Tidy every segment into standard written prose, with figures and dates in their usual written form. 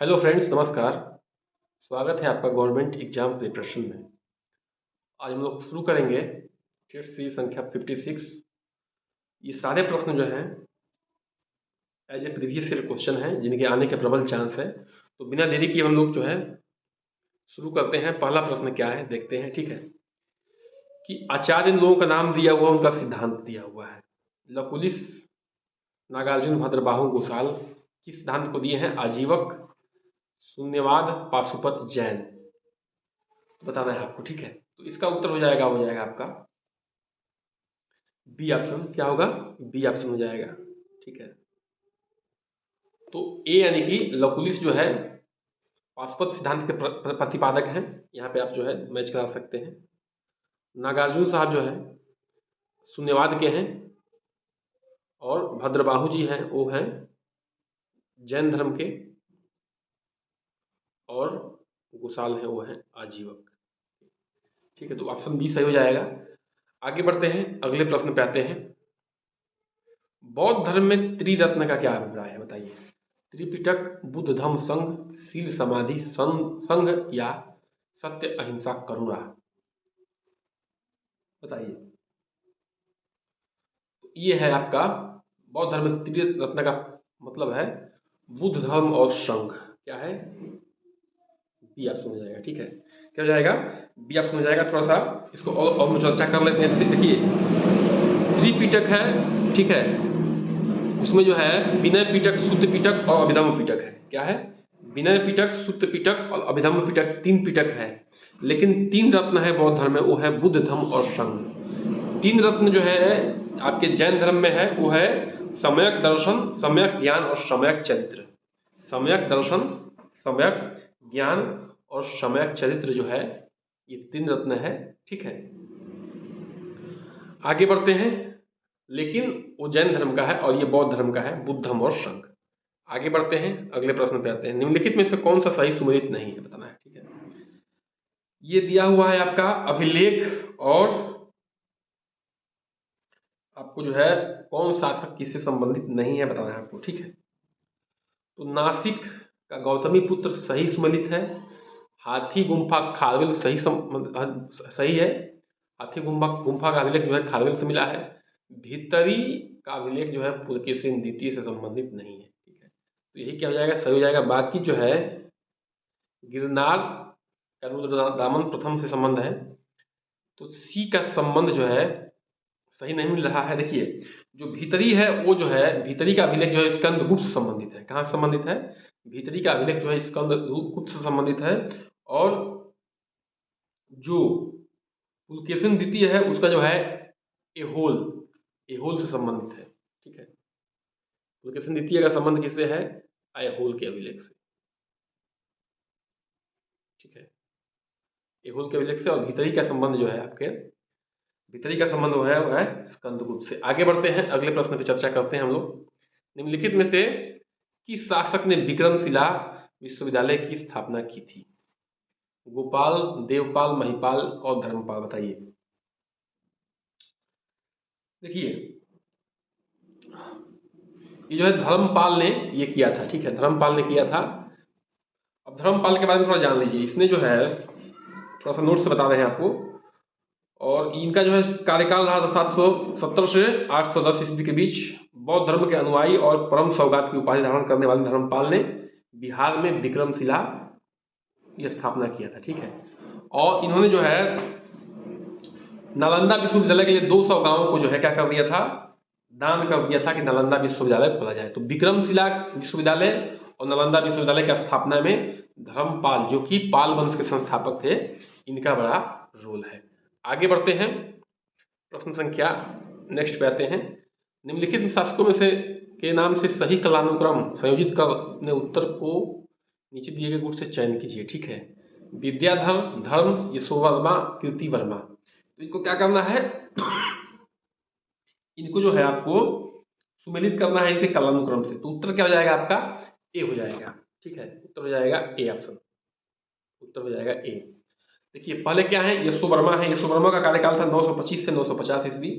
Hello friends, नमस्कार। स्वागत है आपका गवर्नमेंट एग्जाम प्रिपरेशन में। आज हम लोग शुरू करेंगे टेट सीरीज संख्या 56। ये सारे प्रश्न जो हैं as a previous year question हैं, जिनके आने के प्रबल चांस है। तो बिना देरी किए हम लोग जो है शुरू करते हैं। पहला प्रश्न क्या है देखते हैं। ठीक है कि आचार्य इन लोगों का नाम दिया हुआ, उनका सिद्धांत दिया हुआ है। लकुलिस, नागार्जुन, भद्रबाहु, घोषाल किस सिद्धांत को दिए हैं? आजीवक, शून्यवाद, पाशुपत, जैन। बताना है आपको। ठीक है, तो इसका उत्तर हो जाएगा आपका बी ऑप्शन। क्या होगा? बी ऑप्शन हो जाएगा। ठीक है, तो ए यानी कि लकुलिस जो है पाशुपत सिद्धांत के प्रतिपादक हैं। यहाँ पे आप जो है मैच करा सकते हैं। नागार्जुन साहब जो है शून्यवाद के हैं, और भद्रबाहु जी हैं वो हैं जैन धर्म के, और घोषाल हैं वो हैं आजीवक। ठीक है, तो ऑप्शन बी सही हो जाएगा। आगे बढ़ते हैं, अगले प्रश्न पे आते हैं। बौद्ध धर्म में त्रिरत्न का क्या अभिप्राय है? बताइए। त्रिपिटक, बुद्ध धम्म संघ, शील समाधि संघ, या सत्य अहिंसा करुणा। बताइए। ये है आपका बौद्ध धर्म में त्रिरत्न का मतलब है बुद्ध धर्म और संघ। क्या है? बी ऑप्शन हो जाएगा। ठीक है, क्या हो जाएगा? बी ऑप्शन हो जाएगा। थोड़ा सा इसको और चर्चा कर लेते हैं। देखिए, त्रिपिटक है, ठीक है, उसमें जो है विनय पिटक, शुद्ध पिटक और अभिधम्म पिटक है। क्या है? विनय पिटक, शुद्ध पिटक और अभिधम्म पिटक, तीन पिटक है। लेकिन तीन रत्न है बौद्ध धर्म में, वो है बुद्ध धम्म और संघ। तीन रत्न जो है आपके जैन धर्म में है, वो है सम्यक दर्शन, सम्यक ज्ञान और सम्यक चरित्र। सम्यक दर्शन, सम्यक ज्ञान और सम्यक चरित्र जो है, ये तीन रत्न है। ठीक है, आगे बढ़ते हैं। लेकिन वो जैन धर्म का है और ये बौद्ध धर्म का है, बुद्ध धम्म और संघ। आगे बढ़ते हैं, अगले प्रश्न पे आते हैं। निम्नलिखित में से कौन सा सही सुमेलित नहीं है? बताना है। ठीक है, ये दिया हुआ है आपका अभिलेख, और आपको जो है कौन शासक किससे संबंधित नहीं है बताना है आपको। ठीक है, तो नासिक का गौतमी पुत्र सही सुमेलित है। हाथी गुम्फा खारवेल सही है। हाथी गुम्फा का अभिलेख जो है खारवेल से मिला है। भीतरी का अभिलेख जो है पुलकेशिन द्वितीय से संबंधित नहीं है। ठीक है, तो यही क्या हो जाएगा? सही हो जाएगा। बाकी जो है गिरनार का रुद्रदामन प्रथम से संबंध है, तो सी का संबंध जो है सही नहीं मिल रहा है। देखिए, जो भीतरी है वो जो है भीतरी का अभिलेख जो है स्कंदगुप्त से संबंधित है। कहाँ से संबंधित है? भीतरी का अभिलेख जो है स्कंदगुप्त से संबंधित है। और जो पुलकेशिन द्वितीय है उसका जो है एहोल से संबंधित है। ठीक है, पुलकेशिन द्वितीय का संबंध किससे है? एहोल के अभिलेख से। ठीक है, एहोल के अभिलेख से। और भीतरी का संबंध जो है आपके भीतरी का संबंध वो है स्कंदगुप्त से। आगे बढ़ते हैं, अगले प्रश्न पर चर्चा करते हैं हम लोग। निम्नलिखित में से किस शासक ने विक्रमशिला विश्वविद्यालय की स्थापना की थी? गोपाल, देवपाल, महिपाल और धर्मपाल। बताइए। देखिए, ये जो है धर्मपाल ने ये किया था। ठीक है, धर्मपाल ने किया था। अब धर्मपाल के बारे में थोड़ा जान लीजिए। इसने जो है थोड़ा सा नोट से बता रहे हैं आपको। और इनका जो है कार्यकाल रहा था 770 से 810 ईस्वी के बीच। बौद्ध धर्म के अनुयायी और परम सौगात की उपाधि धारण करने वाले धर्मपाल ने बिहार में विक्रमशिला की स्थापना किया था। ठीक है, और इन्होंने जो है नालंदा विश्वविद्यालय के लिए 200 गांवों को जो है क्या कर दिया था? दान कर दिया था कि नालंदा विश्वविद्यालय खोला जाए। तो विक्रमशिला विश्वविद्यालय और नालंदा विश्वविद्यालय की स्थापना में धर्मपाल, जो कि पाल वंश के संस्थापक थे, इनका बड़ा रोल है। आगे बढ़ते हैं, प्रश्न संख्या नेक्स्ट पे आते हैं। निम्नलिखित शासकों में से के नाम से सही कालानुक्रम संयोजित कर अपने उत्तर को नीचे दिए गए गुण से चयन कीजिए। ठीक है, विद्याधर, धर्म, यशोवर्मा, कीर्ति वर्मा। तो इनको क्या करना है? इनको जो है आपको सुमेलित करना है इनके कालानुक्रम से। तो उत्तर क्या हो जाएगा आपका? ए हो जाएगा। ठीक है, उत्तर हो जाएगा ए ऑप्शन। उत्तर हो जाएगा ए। देखिए, पहले क्या है? यशोवर्मा है। यशोवर्मा का कार्यकाल था 925 से 950 ईस्वी।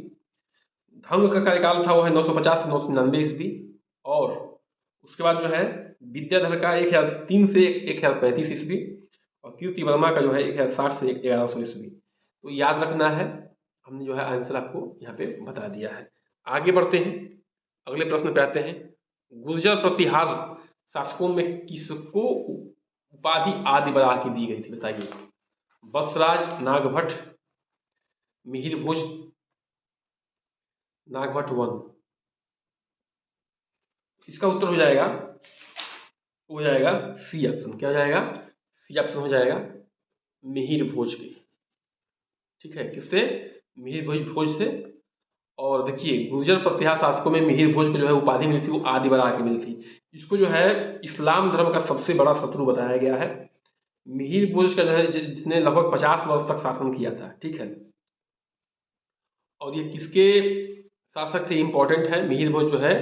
धम्म का कार्यकाल था वो है 950 से 999 ईस्वी। और उसके बाद जो है विद्याधर का 1003 से 1035 ईस्वी, और कीर्ति वर्मा का जो है 1060 से 1100 ईस्वी। तो याद रखना है, हमने जो है आंसर आपको यहाँ पे बता दिया है। आगे बढ़ते हैं, अगले प्रश्न पे आते हैं। गुर्जर प्रतिहार शासकों में किसको उपाधि आदि बराह की दी गई थी, बताइए। बसराज, नागभट्ट, मिहिर भोज, नागभट्ट वन। इसका उत्तर हो जाएगा सी ऑप्शन। क्या हो जाएगा? सी ऑप्शन हो जाएगा मिहिर भोज की। ठीक है, किससे? मिहिर भोज से। और देखिए, गुर्जर प्रतिहार शासकों में मिहिर भोज को जो है उपाधि मिली थी वो आदि बराह की मिली थी। इसको जो है इस्लाम धर्म का सबसे बड़ा शत्रु बताया गया है। मिहिर भोज का जो है जिसने लगभग 50 वर्ष तक शासन किया था। ठीक है, और ये किसके शासक थे, इंपॉर्टेंट है। मिहिर भोज जो है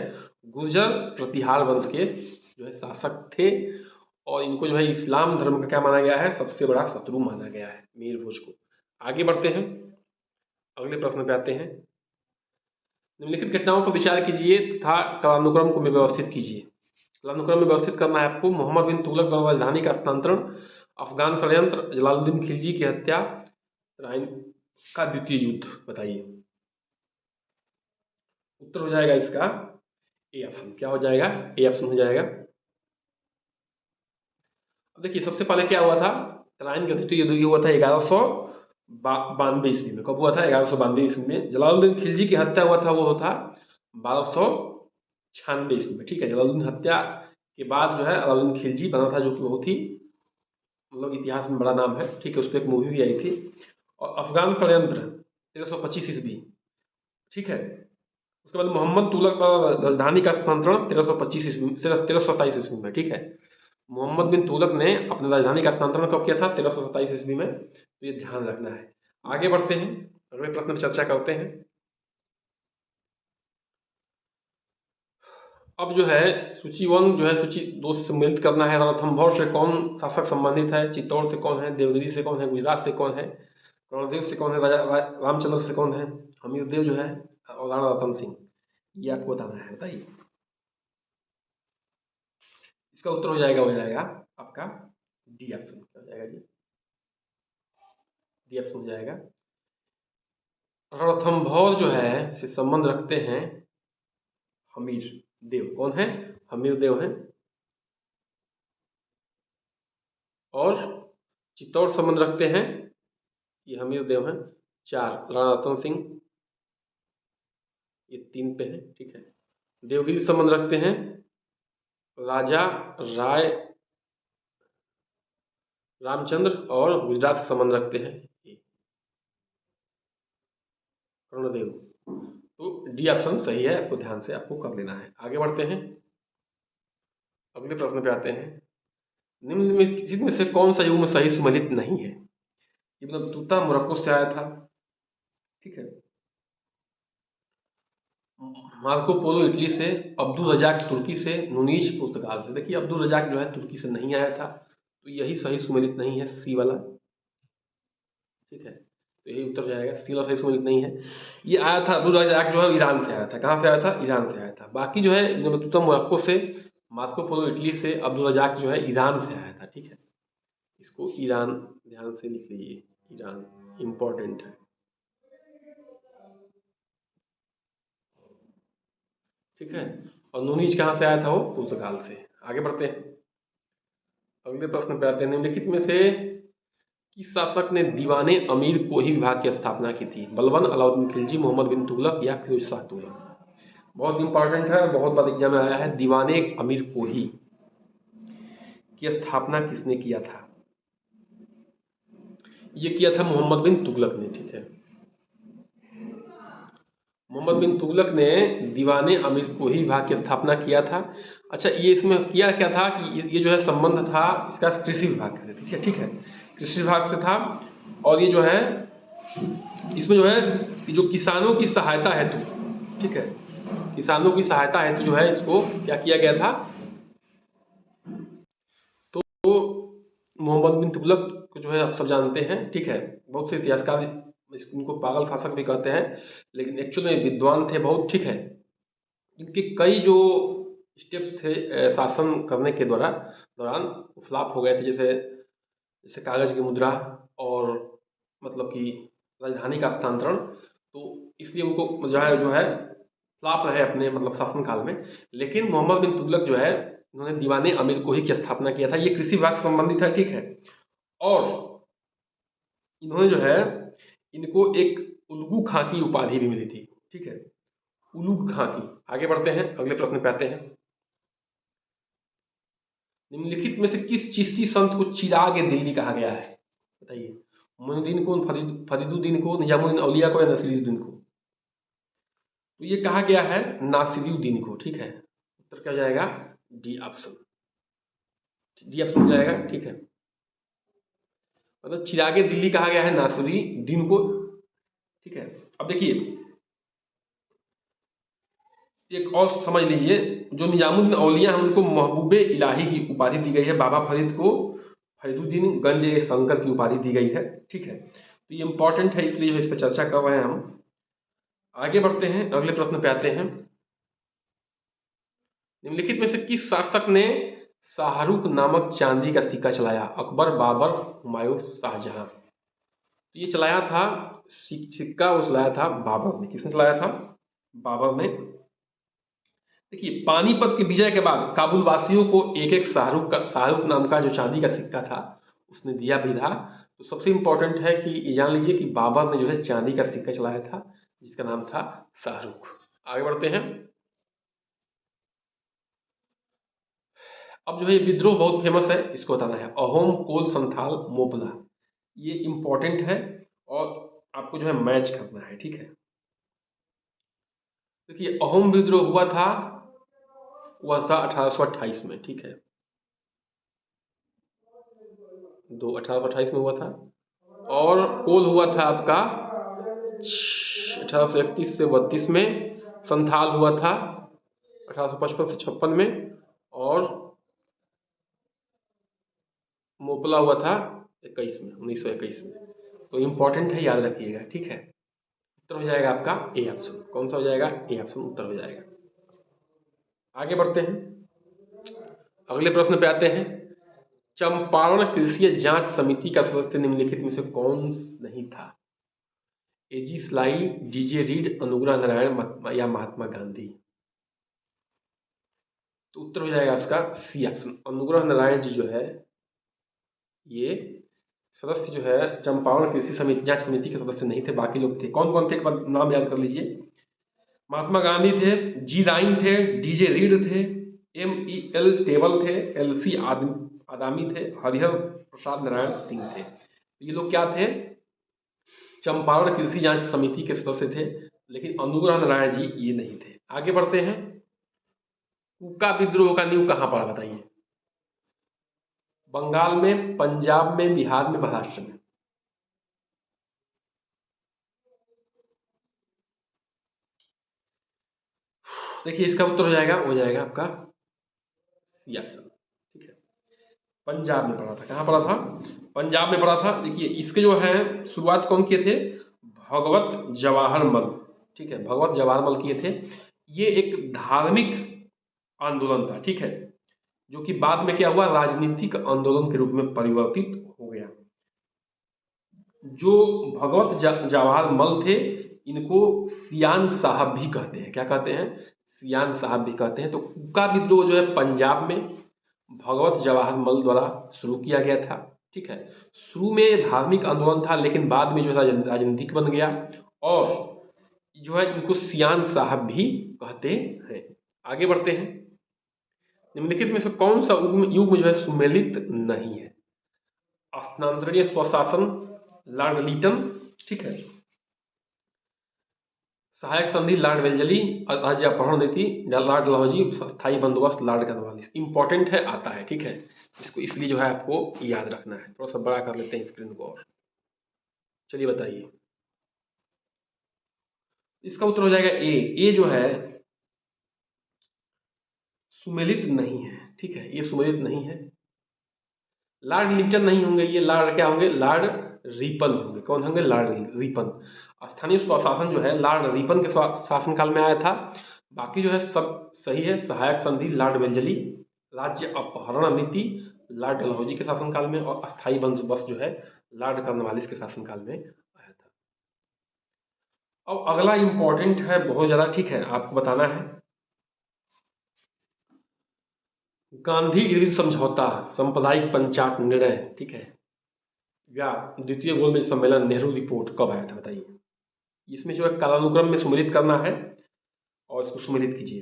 गुर्जर प्रतिहार वंश के जो है शासक थे, और इनको जो है इस्लाम धर्म का क्या माना गया है, सबसे बड़ा शत्रु माना गया है मिहिर भोज को। आगे बढ़ते हैं, अगले प्रश्न पे आते हैं। निम्नलिखित घटनाओं पर विचार कीजिए तथा कालानुक्रम को व्यवस्थित कीजिए। कालानुक्रम में व्यवस्थित करना है आपको। मोहम्मद बिन तुगलक द्वारा राजधानी का हस्तांतरण, अफगान षड्यंत्र, जलालुद्दीन खिलजी की हत्या, राइन का द्वितीय युद्ध। बताइए। उत्तर हो जाएगा इसका ए ऑप्शन। क्या हो जाएगा? ए ऑप्शन हो जाएगा। अब देखिए, सबसे पहले क्या हुआ था, तराइन का द्वितीय युद्ध हुआ था 1192 ईस्वी में। कब हुआ था? 1192 ईस्वी में। जलालुद्दीन खिलजी की हत्या हुआ था, वो था 1296 ईस्वी में। ठीक है, जलालुद्दीन हत्या के बाद जो है अलाउद्दीन खिलजी बना था, जो कि बहुत ही मतलब इतिहास में बड़ा नाम है। ठीक है, उस पर एक मूवी भी आई थी। और अफगान षड्यंत्र 1325 ईस्वी। ठीक है, उसके बाद मोहम्मद तुगलक का राजधानी का स्थानांतरण 1325 ईस्वी 1327 ईस्वी में। ठीक है, मोहम्मद बिन तुगलक ने अपने राजधानी का स्थानांतरण कब किया था? 1327 ईस्वी में। तो ये ध्यान रखना है। आगे बढ़ते हैं, अगले प्रश्न पर चर्चा करते हैं। अब जो है सूची 1 जो है सूची 2 से सम्मिलित करना है। रणथंभौर से कौन शासक संबंधित है? चित्तौड़ से कौन है? देवगिरी से कौन है? गुजरात से कौन है? रणदेव से कौन है? रामचंद्र से कौन है? हमीरदेव जो है, और राणा रतन सिंह। ये आपको बताना है। बताइए। इसका उत्तर हो जाएगा आपका डी ऑप्शन। क्या हो जाएगा जी? डी ऑप्शन हो जाएगा। रणथंभौर जो है से संबंध रखते हैं हमीर देव। कौन है? हमीर देव हैं। और चित्तौड़ संबंध रखते हैं, ये हमीर देव हैं। 4 राणा रतन सिंह, ये 3 पे है। ठीक है, देवगिरी संबंध रखते हैं राजा राय रामचंद्र, और गुजरात से संबंध रखते हैं कर्णदेव। तो डी ऑप्शन सही है, आपको ध्यान से आपको कर लेना है। आगे बढ़ते हैं, अगले प्रश्न पे आते हैं। निम्न में किसी में से कौन सा युग्म सही सुमेलित नहीं है? इब्न बतूता मोरक्को से आया था। ठीक है, मार्को पोलो इटली से, अब्दुल रजाक तुर्की से, नुनीज पुर्तगाल से। देखिए, अब्दुल रजाक जो है तुर्की से नहीं आया था, तो यही सही सुमेलित नहीं है, सी वाला। ठीक है, तो यही उत्तर जाएगा, सी वाला सही सुमेलित नहीं है। ये आया था अब्दुल रजाक जो है ईरान से आया था। कहाँ से आया था? ईरान से आया था। बाकी जो है इब्न बतूता मोरक्को से, मार्को पोलो इटली से, अब्दुल रजाक जो है ईरान से आया था। ठीक है, इसको ईरान ध्यान से लिख लीजिए, ईरान इंपॉर्टेंट है। ठीक है, और नूनीज कहाँ से आया था? वो पुर्तगाल से। आगे बढ़ते हैं, अगले प्रश्न पे आते हैं। निम्नलिखित में से किस शासक ने दीवाने अमीर कोही विभाग की स्थापना की थी? बलबन, अलाउद्दीन खिलजी, मोहम्मद बिन तुगलक, या फिरोज शाह तुगलक? बहुत इंपॉर्टेंट है, बहुत बार एग्जाम में आया है। दीवाने अमीर कोही की स्थापना किसने किया था? ये किया था मोहम्मद बिन तुगलक ने। ठीक है, मोहम्मद बिन तुगलक ने दीवाने अमीर कोही विभाग की स्थापना किया था। अच्छा, ये इसमें किया क्या था कि ये जो है संबंध था इसका कृषि विभाग से। ठीक है, ठीक है, कृषि विभाग से था। और ये जो है इसमें जो है जो किसानों की सहायता हेतु, ठीक है, किसानों की सहायता हेतु जो है इसको क्या किया गया था? तो मोहम्मद बिन तुगलक को जो है आप सब जानते हैं। ठीक है, बहुत से इतिहासकार इनको पागल शासक भी कहते हैं, लेकिन एक्चुअल में विद्वान थे बहुत। ठीक है, इनके कई जो स्टेप्स थे शासन करने के दौरान फ्लॉप हो गए थे, जैसे जैसे कागज की मुद्रा और मतलब कि राजधानी का स्थानांतरण। तो इसलिए उनको जो है फ्लॉप रहे अपने मतलब शासनकाल में। लेकिन मोहम्मद बिन तुगलक जो है उन्होंने दीवाने अमीर कोही की स्थापना किया था। ये कृषि विभाग से संबंधित है, ठीक है। और इन्होंने जो है इनको एक उल्गू खां की उपाधि भी मिली थी, ठीक है, उलूग खां की। आगे बढ़ते हैं, अगले प्रश्न पे आते हैं। निम्नलिखित में से किस चिश्ती संत को चिराग दिल्ली कहा गया है? बताइए। मोइनुद्दीन को, फरीदुद्दीन को, निजामुद्दीन औलिया को या नसीरुद्दीन को? तो ये कहा गया है नासिरुद्दीन को, ठीक है। उत्तर क्या हो जाएगा? D option. डी ऑप्शन हो जाएगा, ठीक है। मतलब चिरागे दिल्ली कहा गया है नासिरुद्दीन को, ठीक है। अब देखिए एक और समझ लीजिए, जो निजामुद्दीन औलिया हैं उनको महबूबे इलाही की उपाधि दी गई है। बाबा फरीद को फरीदुद्दीन गंज ए शंकर की उपाधि दी गई है, ठीक है। तो ये इंपॉर्टेंट है, इसलिए जो इस पर चर्चा कर रहे हैं हम। आगे बढ़ते हैं, अगले प्रश्न पे आते हैं। निम्नलिखित में से किस शासक ने शाहरुख नामक चांदी का सिक्का चलाया? अकबर, बाबर, हुमायूं, शाहजहां? तो ये चलाया था सिक्का, वो चलाया था बाबर ने। किसने चलाया था? बाबर ने। देखिए पानीपत की विजय के बाद काबुल वासियों को एक एक शाहरुख नाम का जो चांदी का सिक्का था उसने दिया भी था। तो सबसे इम्पोर्टेंट है कि ये जान लीजिए कि बाबर ने जो है चांदी का सिक्का चलाया था जिसका नाम था शाहरुख। आगे बढ़ते हैं। अब जो है विद्रोह बहुत फेमस है, इसको बताना है। अहोम, कोल, संथाल, मोपला। ये इम्पोर्टेंट है और आपको जो है मैच करना है, ठीक है। देखिए अहोम विद्रोह हुआ था 1828 में, ठीक है। 1828 में हुआ था। और कोल हुआ था आपका 1831 से 32 में। संथाल हुआ था 1855 से 56 में। और मोपला हुआ था 1921 में। तो इम्पोर्टेंट है, याद रखिएगा, ठीक है। उत्तर हो जाएगा आपका ए ऑप्शन। कौन सा हो जाएगा? ए ऑप्शन उत्तर हो जाएगा। आगे बढ़ते हैं, अगले प्रश्न पे आते हैं। चंपारण कृषि जांच समिति का सदस्य निम्नलिखित में से कौन नहीं था? एजी sly, DJ read, Anugrah Narayan या महात्मा गांधी? तो उत्तर हो जाएगा उसका सी ऑप्शन। अनुग्रह नारायण जी जो है ये सदस्य जो है चंपारण कृषि समिति जांच समिति के सदस्य नहीं थे, बाकी लोग थे। कौन कौन थे एक बार नाम याद कर लीजिए। महात्मा गांधी थे, जी राइन थे, डीजे रीड थे, MEL टेबल थे, LC आदामी थे, हरिहर प्रसाद नारायण सिंह थे। तो ये लोग क्या थे? चंपारण कृषि जांच समिति के सदस्य थे। लेकिन अनुग्रह नारायण जी ये नहीं थे। आगे बढ़ते हैं। कुका विद्रोह का नींव कहां पड़ा? बताइए। बंगाल में, पंजाब में, बिहार में, महाराष्ट्र में? देखिए इसका उत्तर हो जाएगा आपका सी ऑप्शन, ठीक है। पंजाब में पड़ा था। कहाँ पड़ा था? पंजाब में पड़ा था। देखिए इसके जो है शुरुआत कौन किए थे? भगवत जवाहर मल, ठीक है, भगवत जवाहर मल किए थे। ये एक धार्मिक आंदोलन था, ठीक है, जो कि बाद में क्या हुआ? राजनीतिक आंदोलन के रूप में परिवर्तित हो गया। जो भगवत जवाहर मल थे इनको सियान साहब भी कहते हैं। क्या कहते हैं? सियान साहब भी कहते हैं। तो कुका विद्रोह जो है पंजाब में भगवत जवाहर मल द्वारा शुरू किया गया था, ठीक है। शुरू में धार्मिक आंदोलन था लेकिन बाद में जो है राजनीतिक बन गया। और जो है इनको सियान साहब भी कहते हैं। आगे बढ़ते हैं। निम्नलिखित में से कौन सा युग जो है सुमेलित नहीं है? स्थानांतरणीय स्वशासन, लॉर्ड लीटन, ठीक है, सहायक संधि लॉर्ड वेल्जली, राज्य अपहरण नीति लॉर्ड डलहौजी, स्थायी बंदोबस्त लॉर्ड कॉर्नवालिस। इंपॉर्टेंट है, आता है, ठीक है। इसको इसलिए जो है आपको याद रखना है। थोड़ा सा बड़ा कर लेते हैं स्क्रीन को और चलिए बताइए। इसका उत्तर हो जाएगा ए जो है सुमेलित नहीं है, ठीक है, ये सुमेलित नहीं है। लॉर्ड लिंटन नहीं होंगे, ये लॉर्ड क्या होंगे? लॉर्ड रिपन होंगे। कौन होंगे? Lord Ripon. स्थानीय स्वशासन जो है लॉर्ड रिपन के शासनकाल में आया था। बाकी जो है सब सही है। सहायक संधि लॉर्ड वेल्जली, राज्य अपहरण नीति लॉर्ड डलहौजी के शासनकाल में, और अस्थायी बंदोबस्त जो है लॉर्ड कॉर्नवालिस के शासनकाल में आया था। अब अगला इंपॉर्टेंट है बहुत ज़्यादा, ठीक है, आपको बताना है। गांधी इरविन समझौता, सांप्रदायिक पंचाट निर्णय, ठीक है, या द्वितीय गोलमेज सम्मेलन, नेहरू रिपोर्ट कब आया था बताइए। इसमें जो है कालानुक्रम में सुमेलित करना है और इसको सुमेलित कीजिए।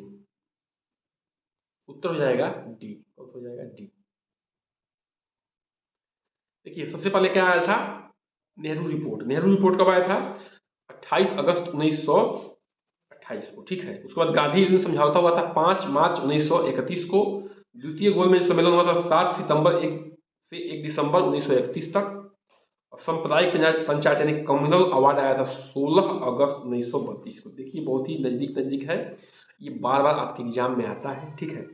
उत्तर हो जाएगा डी। कौन हो जाएगा? डी। देखिए सबसे पहले क्या आया था? नेहरू रिपोर्ट। नेहरू रिपोर्ट कब आया था? 28 अगस्त 1928 को, ठीक है। उसके बाद गांधी इरविन समझौता हुआ था 5 मार्च 1931 को। द्वितीय गोलमेज सम्मेलन हुआ था 7 सितंबर 1 से 1 दिसंबर 1931 तक। और सांप्रदायिक पंचायत यानी कम्युनल अवार्ड आया था 16 अगस्त 1932 को। देखिए बहुत ही नजदीक नजदीक है, ये बार बार आपके एग्जाम में आता है, ठीक है।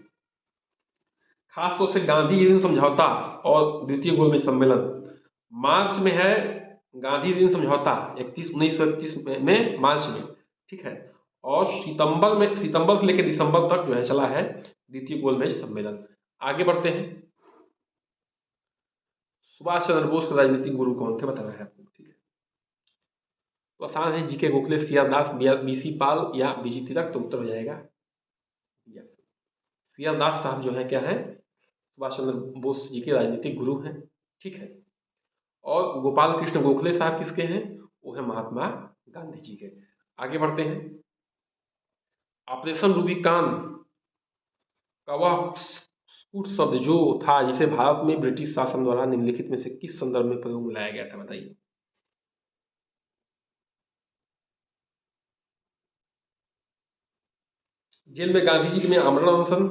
खासतौर से गांधी इरविन समझौता और द्वितीय गोलमेज सम्मेलन मार्च में है। गांधी इरविन समझौता 1931 में मार्च में, ठीक है। और सितंबर से लेकर दिसंबर तक जो है चला है द्वितीय गोलमेज सम्मेलन। आगे बढ़ते हैं। सुभाष चंद्र बोस के राजनीतिक गुरु कौन थे बताना है आपको, ठीक है। तो आसान है, जीके गोखले, सीआर दास, बीसी पाल या बीजी तिलक। तो उत्तर हो जाएगा सीआर दास साहब जो है क्या है, सुभाष चंद्र बोस जी के राजनीतिक गुरु हैं, ठीक है। और गोपाल कृष्ण गोखले साहब किसके हैं? वो है महात्मा गांधी जी के। आगे बढ़ते हैं। ऑपरेशन रूबिकान का वह कूट शब्द जो था जिसे भारत में ब्रिटिश शासन द्वारा निम्नलिखित में से किस संदर्भ में प्रयोग में लाया गया था बताइए। जेल में गांधी जी में आमरण अनशन,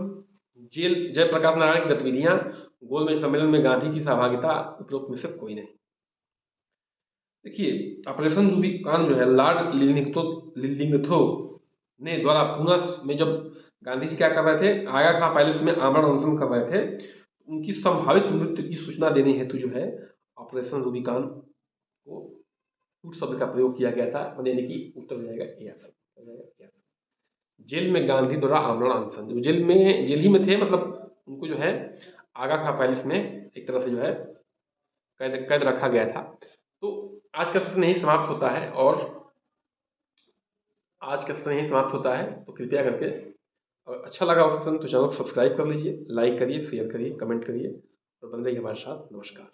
जेल जयप्रकाश नारायण की गतिविधियां, गोलमेज सम्मेलन में गांधी की सहभागिता, उपरोक्त में से कोई नहीं। देखिए ऑपरेशन रूबिकान जो है लॉर्ड लिलिंगथो ने द्वारा पुणे में जब गांधी जी क्या कर रहे थे, आगा खां पैलेस में आमरण अनशन कर रहे थे, उनकी संभावित मृत्यु की सूचना देने हेतु जो है ऑपरेशन रूबिकान को कूट शब्द का प्रयोग किया गया था, यानी कि उत्तर हो जाएगा ए। जेल में गांधी द्वारा आमरण अनशन, जो जेल ही में थे, मतलब उनको जो है आगा खां पैलेस में एक तरह से जो है कैद रखा गया था। तो आज का सेशन यही समाप्त होता है, और आज का सेशन यही समाप्त होता है। तो कृपया करके अगर अच्छा लगा सेशन तो चैनल को सब्सक्राइब कर लीजिए, लाइक करिए, शेयर करिए, कमेंट करिए और बने रहिए हमारे साथ। नमस्कार।